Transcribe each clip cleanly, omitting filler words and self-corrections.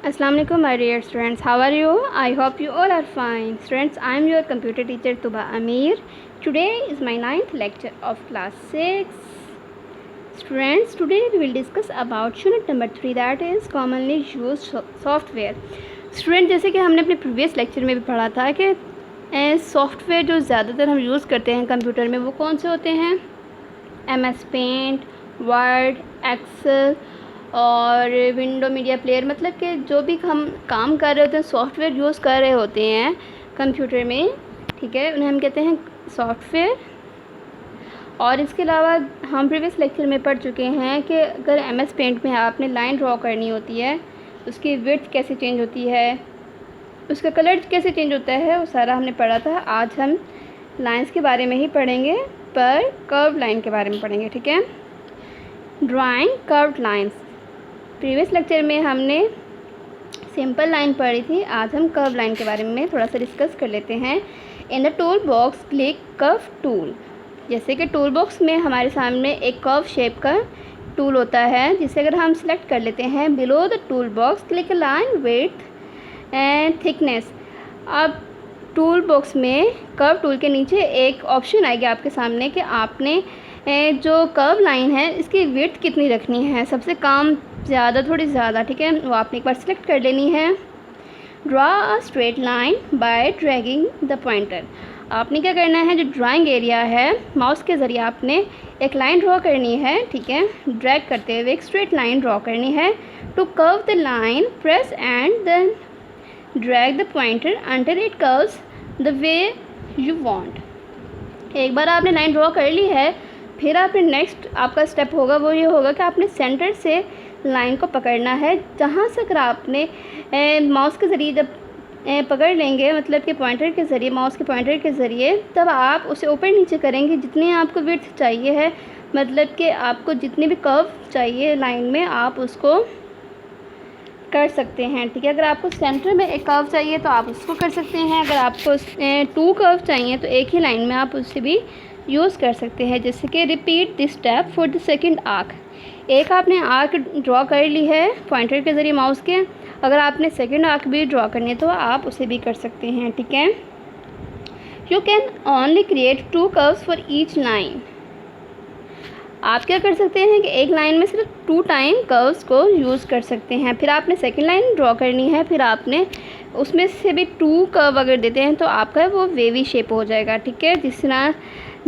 Assalamu alaikum my dear students. How are you? I hope you all are fine. Students, I am your computer teacher Tuba Amir. Today is my 9th lecture of class 6. Students, today we will discuss about unit number 3, that is commonly used software. Students, जैसे कि हमने अपने previous lecture में भी पढ़ा था कि software जो ज़्यादातर हम यूज़ करते हैं कंप्यूटर में वो कौन से होते हैं? MS पेंट, वर्ड, एक्सेल और विंडो मीडिया प्लेयर। मतलब कि जो भी हम काम कर रहे होते हैं, सॉफ्टवेयर यूज़ कर रहे होते हैं कंप्यूटर में, ठीक है, उन्हें हम कहते हैं सॉफ्टवेयर। और इसके अलावा हम प्रीवियस लेक्चर में पढ़ चुके हैं कि अगर MS पेंट में आपने लाइन ड्रॉ करनी होती है, उसकी विड्थ कैसे चेंज होती है, उसका कलर कैसे चेंज होता है, वो सारा हमने पढ़ा था। आज हम लाइंस के बारे में ही पढ़ेंगे, पर कर्व लाइन के बारे में पढ़ेंगे, ठीक है। Drawing curved lines. Previous lecture में हमने सिंपल लाइन पढ़ी थी, आज हम कर्व लाइन के बारे में थोड़ा सा डिस्कस कर लेते हैं। इन the tool box click curve tool. जैसे कि टूल बॉक्स में हमारे सामने एक कर्व शेप का टूल होता है, जिसे अगर हम सेलेक्ट कर लेते हैं, below the tool box click line width and thickness. अब टूल बॉक्स में कर्व टूल के नीचे एक ऑप्शन आएगी आपके सामने कि आपने जो कर्व लाइन है इसकी विड्थ कितनी रखनी है, सबसे कम, ज़्यादा, थोड़ी ज़्यादा, ठीक है, वो आपने एक बार सेलेक्ट कर लेनी है। Draw a straight line by dragging the pointer. आपने क्या करना है, जो ड्राइंग एरिया है माउस के ज़रिए आपने एक लाइन ड्रॉ करनी है, ठीक है, ड्रैग करते हुए एक स्ट्रेट लाइन ड्रॉ करनी है। To curve the line press and then drag the pointer until it curves the way you want. एक बार आपने लाइन ड्रॉ कर ली है, फिर आपने नेक्स्ट आपका स्टेप होगा वो ये होगा कि आपने सेंटर से लाइन को पकड़ना है। जहाँ से अगर आपने माउस के ज़रिए जब पकड़ लेंगे, मतलब कि पॉइंटर के ज़रिए, माउस के पॉइंटर के ज़रिए, तब आप उसे ऊपर नीचे करेंगे जितनी आपको विड्थ चाहिए है, मतलब कि आपको जितने भी कर्व चाहिए लाइन में आप उसको कर सकते हैं, ठीक है। अगर आपको सेंटर में एक कर्व चाहिए तो आप उसको कर सकते हैं, अगर आपको 2 कर्व चाहिए तो एक ही लाइन में आप उससे भी यूज़ कर सकते हैं। जैसे कि repeat this step for the second arc. एक आपने आर्क ड्रॉ कर ली है पॉइंटर के ज़रिए माउस के, अगर आपने सेकंड आर्क भी ड्रॉ करनी है तो आप उसे भी कर सकते हैं, ठीक है। You can only create 2 curves for each line. आप क्या कर सकते हैं कि एक लाइन में सिर्फ 2 टाइम कर्व्स को यूज़ कर सकते हैं। फिर आपने सेकंड लाइन ड्रॉ करनी है, फिर आपने उसमें से भी 2 कर्व अगर देते हैं तो आपका वो वेवी शेप हो जाएगा, ठीक है। जिस तरह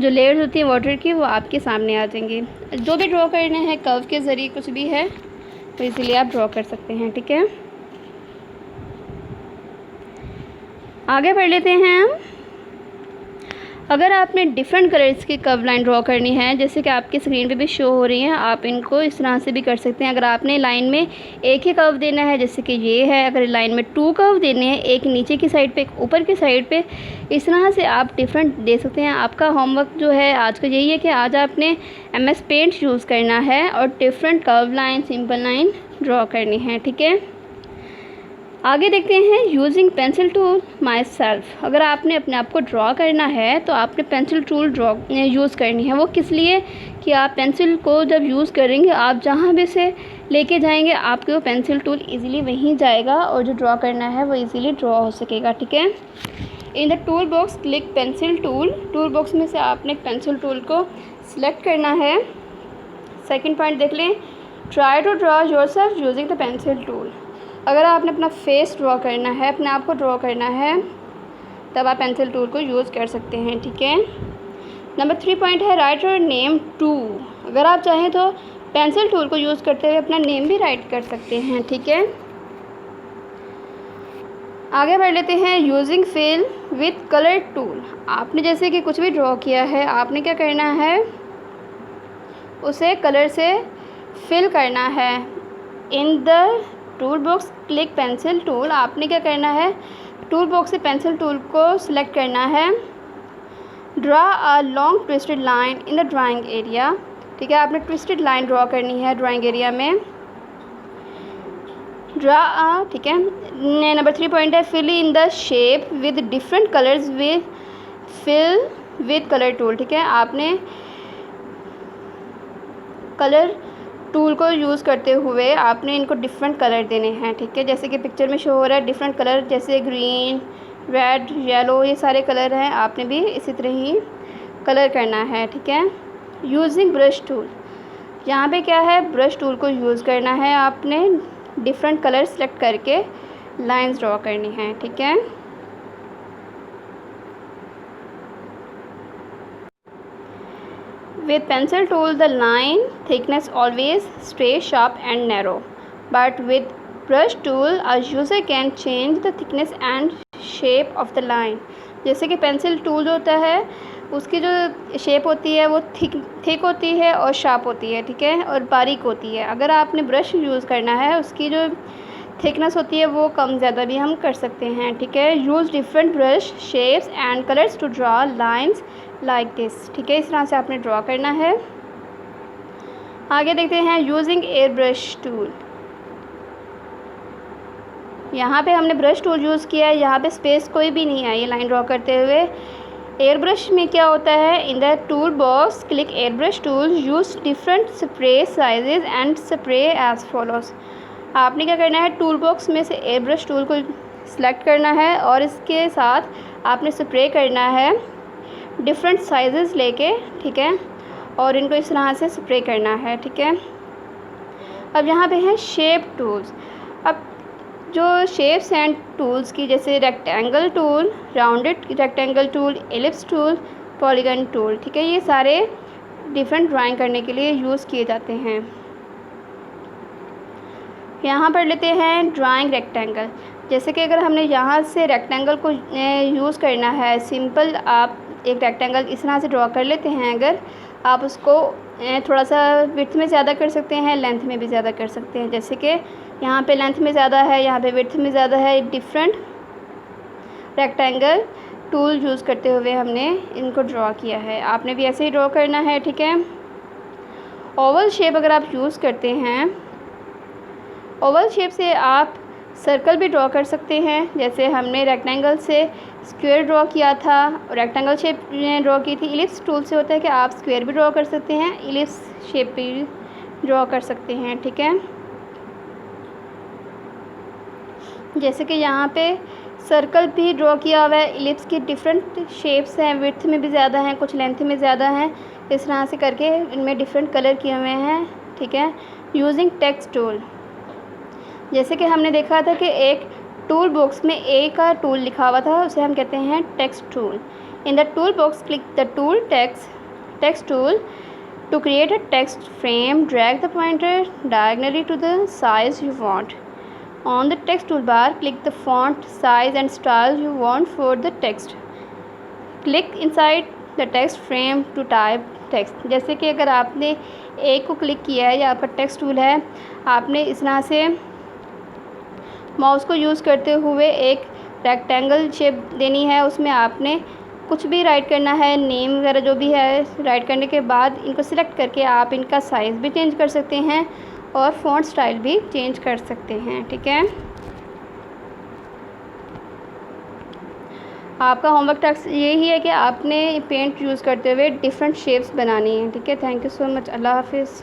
जो लेयर्स होती हैं वाटर की वो आपके सामने आ जाएंगी। जो भी ड्रॉ करने हैं कर्व के ज़रिए कुछ भी है तो इसीलिए आप ड्रॉ कर सकते हैं, ठीक है। आगे बढ़ लेते हैं हम। अगर आपने डिफरेंट कलर्स की कर्व लाइन ड्रॉ करनी है, जैसे कि आपकी स्क्रीन पे भी शो हो रही हैं, आप इनको इस तरह से भी कर सकते हैं। अगर आपने लाइन में एक ही कर्व देना है, जैसे कि ये है, अगर लाइन में 2 कर्व देने हैं, एक नीचे की साइड पे, एक ऊपर की साइड पे, इस तरह से आप डिफरेंट दे सकते हैं। आपका होमवर्क जो है आज का यही है कि आज आपने MS पेंट यूज़ करना है और different curve line, simple line draw करनी है, ठीक है। आगे देखते हैं using pencil tool my self. अगर आपने अपने आप को ड्रॉ करना है तो आपने पेंसिल टूल यूज़ करनी है। वो किस लिए कि आप पेंसिल को जब यूज़ करेंगे, आप जहाँ भी से लेके जाएंगे आपके वो पेंसिल टूल इजीली वहीं जाएगा और जो ड्रॉ करना है वो इजीली ड्रॉ हो सकेगा, ठीक है। In the tool box click pencil tool. Tool box में से आपने पेंसिल टूल को सिलेक्ट करना है। सेकेंड पॉइंट देख लें, try to draw yourself using the pencil tool. अगर आपने अपना फेस ड्रॉ करना है, अपने आप को ड्रॉ करना है, तब आप पेंसिल टूल को यूज़ कर सकते हैं, ठीक है। नंबर 3 पॉइंट है राइट योर नेम टू। अगर आप चाहें तो पेंसिल टूल को यूज़ करते हुए अपना नेम भी राइट कर सकते हैं, ठीक है। आगे बढ़ लेते हैं using fill with colour tool. आपने जैसे कि कुछ भी ड्रॉ किया है, आपने क्या करना है, उसे कलर से फिल करना है। In the tool box click pencil tool. आपने क्या करना है, टूल बॉक्स से पेंसिल टूल को सिलेक्ट करना है। Draw a long twisted line in the drawing area, ठीक है। आपने ट्विस्टेड लाइन ड्रॉ करनी है ड्राइंग एरिया में। ड्रा ठीक है। नंबर 3 पॉइंट है fill in the shape with different colours with fill with colour tool, ठीक है। आपने कलर टूल को यूज़ करते हुए आपने इनको डिफरेंट कलर देने हैं, ठीक है। जैसे कि पिक्चर में शो हो रहा है डिफरेंट कलर, जैसे ग्रीन, रेड, येलो, ये सारे कलर हैं, आपने भी इसी तरह ही कलर करना है, ठीक है। यूजिंग ब्रश टूल, यहाँ पे क्या है, ब्रश टूल को यूज़ करना है, आपने डिफरेंट कलर सेलेक्ट करके लाइंस ड्रॉ करनी है, ठीक है। With pencil tool, the line thickness always stay sharp and narrow, but with brush tool, a user can change the thickness and shape of the line. जैसे कि pencil tool जो होता है उसकी जो शेप होती है वो थिक होती है और शार्प होती है, ठीक है, और बारीक होती है। अगर आपने ब्रश यूज़ करना है उसकी जो थिकनेस होती है वो कम ज़्यादा भी हम कर सकते हैं, ठीक है। Use different brush shapes and colours to draw lines like this, ठीक है। इस तरह से आपने ड्रॉ करना है। आगे देखते हैं यूजिंग एयर ब्रश टूल। यहाँ पे हमने ब्रश टूल यूज़ किया है, यहाँ पे स्पेस कोई भी नहीं है ये लाइन ड्रॉ करते हुए। एयर ब्रश में क्या होता है, in the tool box click air brush tool, use different spray sizes and spray as follows. आपने क्या करना है, टूल बॉक्स में से एयर ब्रश टूल को सिलेक्ट करना है और इसके साथ आपने स्प्रे करना है डिफरेंट साइजेस लेके, ठीक है, और इनको इस तरह से स्प्रे करना है, ठीक है। अब यहाँ पे है शेप टूल्स। अब जो शेप्स एंड टूल्स की, जैसे rectangle tool, rounded rectangle tool, ellipse tool, polygon tool, ठीक है, ये सारे डिफरेंट ड्राइंग करने के लिए यूज़ किए जाते हैं। यहाँ पर लेते हैं ड्राइंग रेक्टेंगल। जैसे कि अगर हमने यहाँ से रेक्टेंगल को यूज़ करना है, सिंपल आप एक रेक्टेंगल इस तरह से ड्रॉ कर लेते हैं। अगर आप उसको थोड़ा सा विड्थ में ज़्यादा कर सकते हैं, लेंथ में भी ज़्यादा कर सकते हैं। जैसे कि यहाँ पे लेंथ में ज़्यादा है, यहाँ पे विड्थ में ज़्यादा है। डिफरेंट रेक्टेंगल टूल यूज़ करते हुए हमने इनको ड्रॉ किया है, आपने भी ऐसे ही ड्रॉ करना है, ठीक है। ओवल शेप अगर आप यूज़ करते हैं, ओवल शेप से आप सर्कल भी ड्रॉ कर सकते हैं। जैसे हमने रेक्टेंगल से स्क्वायर ड्रॉ किया था, रेक्टेंगल शेप ड्रॉ की थी। इलिप्स टूल से होता है कि आप स्क्वायर भी ड्रॉ कर सकते हैं, इलिप्स शेप भी ड्रॉ कर सकते हैं, ठीक है। जैसे कि यहाँ पे सर्कल भी ड्रॉ किया हुआ है, इलिप्स की डिफरेंट शेप्स हैं, विड्थ में भी ज़्यादा हैं, कुछ लेंथ में ज़्यादा हैं, इस तरह से करके इनमें डिफरेंट कलर किए हुए हैं, ठीक है। यूजिंग टेक्स्ट टूल, जैसे कि हमने देखा था कि एक टूल बॉक्स में ए का टूल लिखा हुआ था, उसे हम कहते हैं text tool. In the tool box click the tool text tool to create a text frame, drag the pointer diagonally to the size you want. On the text tool bar click the font size and style you want for the text. Click inside the text frame to type text. जैसे कि अगर आपने ए को click किया है, या आपका text tool है, आपने इस तरह से माउस को यूज़ करते हुए एक रेक्टेंगल शेप देनी है, उसमें आपने कुछ भी राइट करना है, नेम वगैरह जो भी है। राइट करने के बाद इनको सिलेक्ट करके आप इनका साइज़ भी चेंज कर सकते हैं और फ़ॉन्ट स्टाइल भी चेंज कर सकते हैं, ठीक है। आपका होमवर्क टास्क यही है कि आपने पेंट यूज़ करते हुए डिफरेंट शेप्स बनानी है, ठीक है। Thank you so much. अल्लाह हाफिज़।